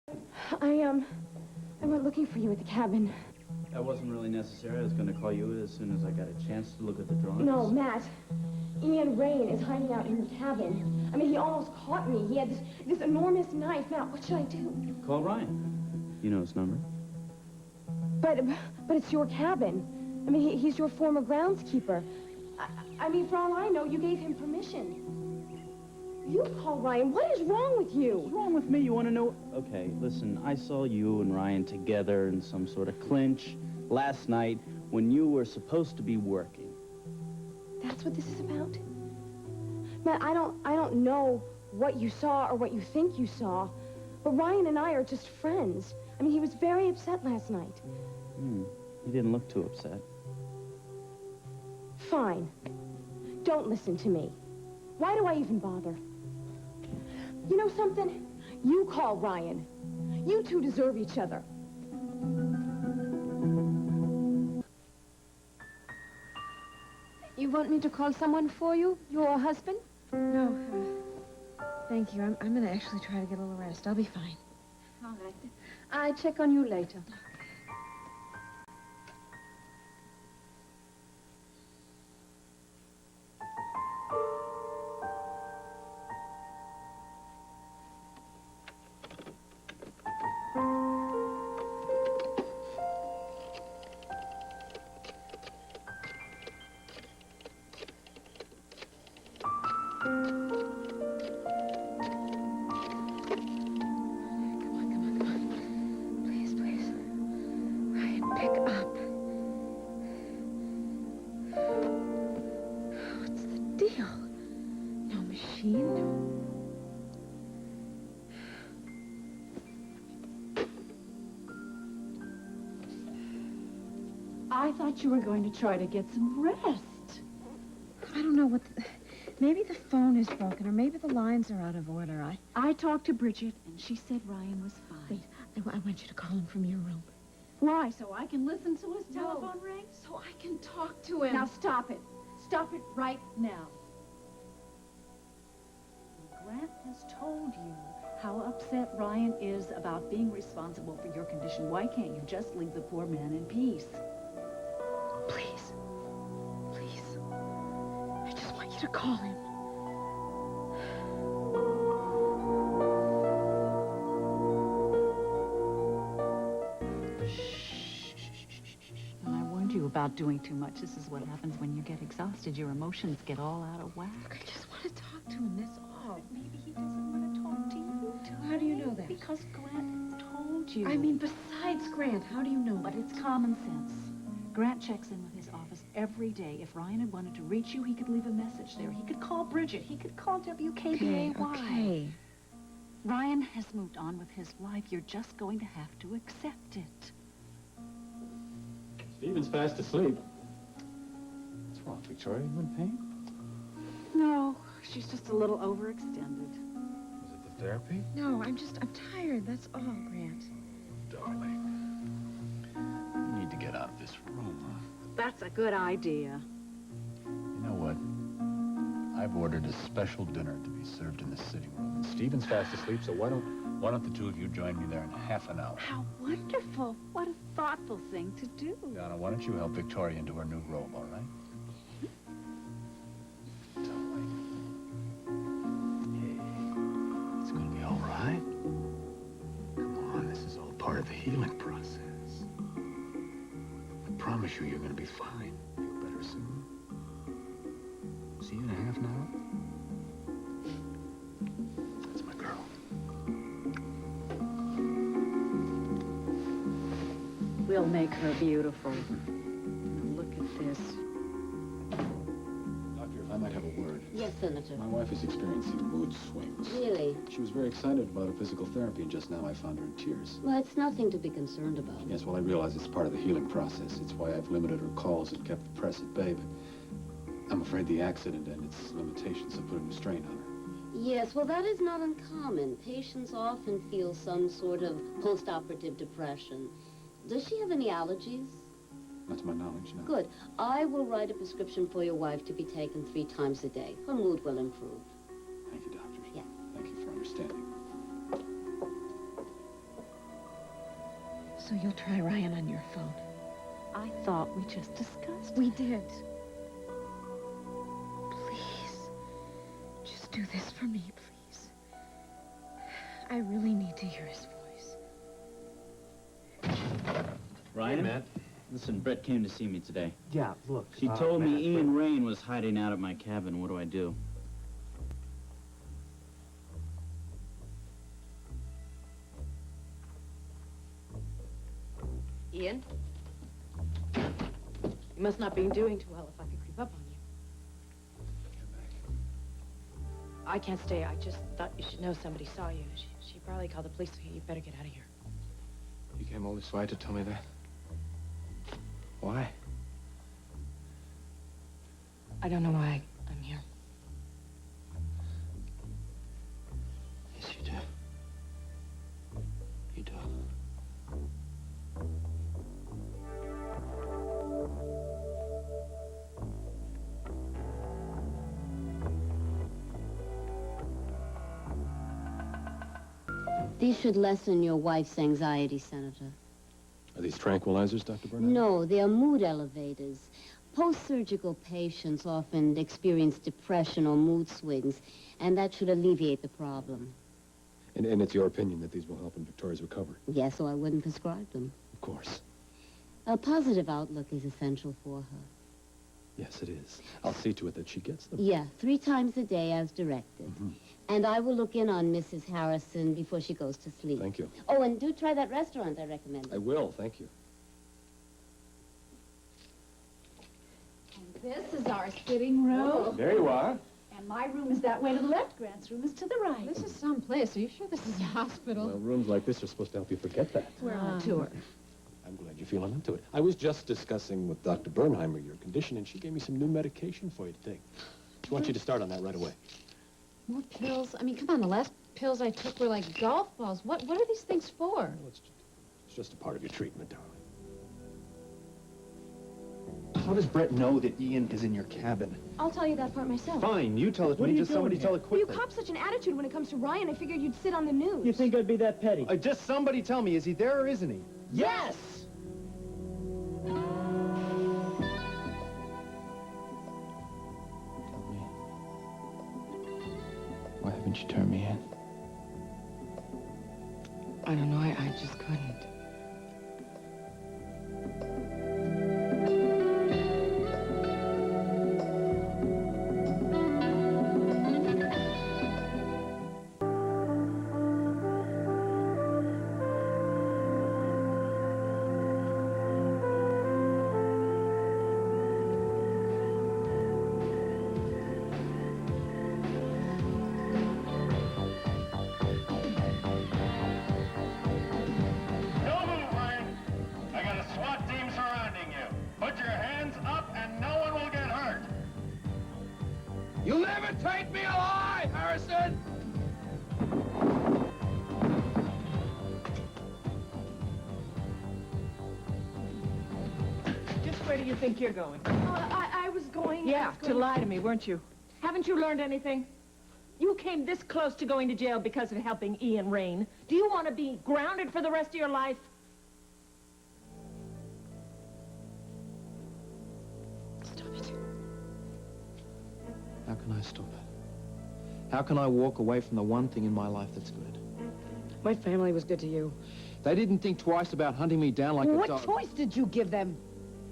I went looking for you at the cabin. That wasn't really necessary. I was going to call you as soon as I got a chance to look at the drawings. No, Matt. Ian Rain is hiding out in the cabin. I mean, he almost caught me. He had this enormous knife. Matt, what should I do? Call Ryan. You know his number. But it's your cabin. I mean, he's your former groundskeeper. I mean, for all I know, you gave him permission. You call Ryan. What is wrong with you? What's wrong with me? You want to know? Okay, listen, I saw you and Ryan together in some sort of clinch last night when you were supposed to be working. That's what this is about? Matt, I don't know what you saw or what you think you saw, but Ryan and I are just friends. I mean, he was very upset last night. He didn't look too upset. Fine. Don't listen to me. Why do I even bother? You know something? You call Ryan. You two deserve each other. You want me to call someone for you? Your husband? No, thank you. I'm going to actually try to get a little rest. I'll be fine. All right. I'll check on you later. I thought you were going to try to get some rest. I don't know what... Maybe the phone is broken, or maybe the lines are out of order. I talked to Bridget, and she said Ryan was fine. Wait, I want you to call him from your room. Why? So I can listen to his telephone ring? So I can talk to him. Now stop it. Stop it right now. Grant has told you how upset Ryan is about being responsible for your condition. Why can't you just leave the poor man in peace? Please. Please. I just want you to call him. And I warned you about doing too much. This is what happens when you get exhausted. Your emotions get all out of whack. Look, I just want to talk to him, that's all. Maybe he doesn't want to talk to you. How do you know that? Because Grant told you. I mean, besides Grant, how do you know But that? it's common sense. Grant checks in with his office every day. If Ryan had wanted to reach you, he could leave a message there. He could call Bridget. He could call WKBAY. Okay. Ryan has moved on with his life. You're just going to have to accept it. Stephen's fast asleep. What's wrong, Victoria? You in pain? No, she's just a little overextended. Was it the therapy? No, I'm tired, that's all, Grant. Darling. You need to get out of this room, huh? That's a good idea. You know what? I've ordered a special dinner to be served in the sitting room. And Stephen's fast asleep, so why don't the two of you join me there in half an hour? How wonderful. What a thoughtful thing to do. Donna, why don't you help Victoria into her new robe, all right? Darling. Hey, it's gonna be all right. Come on, this is all part of the healing process. I promise you, you're gonna be fine. Feel better soon. See you in a half an hour. That's my girl. We'll make her beautiful. Look at this. Doctor, if I might have a word. Yes, Senator. My wife is experiencing mood swings. Really? She was very excited about her physical therapy, and just now I found her in tears. Well, it's nothing to be concerned about. Yes, well, I realize it's part of the healing process. It's why I've limited her calls and kept the press at bay, but I'm afraid the accident and its limitations have put a new strain on her. Yes, well, that is not uncommon. Patients often feel some sort of post-operative depression. Does she have any allergies? Not to my knowledge, no. Good. I will write a prescription for your wife to be taken 3 times a day. Her mood will improve. Thank you, doctor. Yeah. Thank you for understanding. So you'll try Ryan on your phone. I thought we just discussed. We did. Please. Just do this for me, please. I really need to hear his voice. Ryan? Hey, Matt. Listen, Brett came to see me today. Yeah, look. She told Matt, me Ian Rain was hiding out at my cabin. What do I do? Ian? You must not be doing too well if I could creep up on you. I can't stay. I just thought you should know somebody saw you. She probably called the police. You better get out of here. You came all this way to tell me that? Why? I don't know why I'm here. Yes, you do. You do. These should lessen your wife's anxiety, Senator. Are these tranquilizers, Dr. Burnham? No, they are mood elevators. Post-surgical patients often experience depression or mood swings, and that should alleviate the problem. And it's your opinion that these will help in Victoria's recovery? Yes, or I wouldn't prescribe them. Of course. A positive outlook is essential for her. Yes, it is. I'll see to it that she gets them. Yeah, 3 times a day as directed. And I will look in on Mrs. Harrison before she goes to sleep. Thank you. Oh, and do try that restaurant I recommended. I will, thank you. And this is our sitting room. There you are. And my room is that way to the left. Grant's room is to the right. This is some place. Are you sure this is a hospital? Well, rooms like this are supposed to help you forget that. We're on a tour. I'm glad you're feeling up to it. I was just discussing with Dr. Bernheimer your condition, and she gave me some new medication for you to take. She wants you to start on that right away. More pills? I mean, come on, the last pills I took were like golf balls. What are these things for? Well, it's just a part of your treatment, darling. How does Brett know that Ian is in your cabin? I'll tell you that part myself. Fine, you tell it to me. Just somebody tell it Well, you quickly. cop such an attitude when it comes to Ryan. I figured you'd sit on the news. You think I'd be that petty? Just somebody tell me, is he there or isn't he? Yes! Tell me. Why haven't you turned me in? I don't know. I just couldn't. You'll never take me alive, Harrison! Just where do you think you're going? I was going... Yeah, to lie to me, weren't you? Haven't you learned anything? You came this close to going to jail because of helping Ian Rain. Do you want to be grounded for the rest of your life? Stop it. How can I stop it? How can I walk away from the one thing in my life that's good? My family was good to you. They didn't think twice about hunting me down like a What dog. choice did you give them?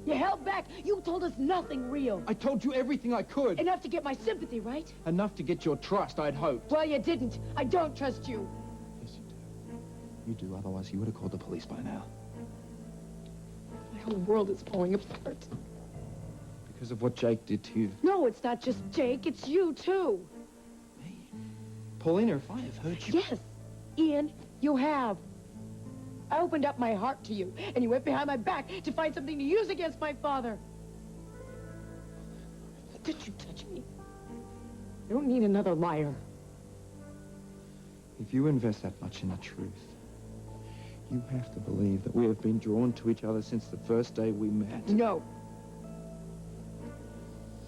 You held back. You told us nothing real. I told you everything I could. Enough to get my sympathy, right? Enough to get your trust, I'd hoped. Well, you didn't. I don't trust you. Yes, you do. You do, otherwise you would have called the police by now. My whole world is falling apart. Because of what Jake did to you. No, it's not just Jake. It's you, too. Me? Paulina, if I have hurt you... Yes, Ian, you have. I opened up my heart to you, and you went behind my back to find something to use against my father. Did you touch me? I don't need another liar. If you invest that much in the truth, you have to believe that we have been drawn to each other since the first day we met. No.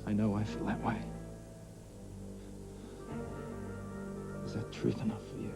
I know I feel that way. Is that truth enough for you?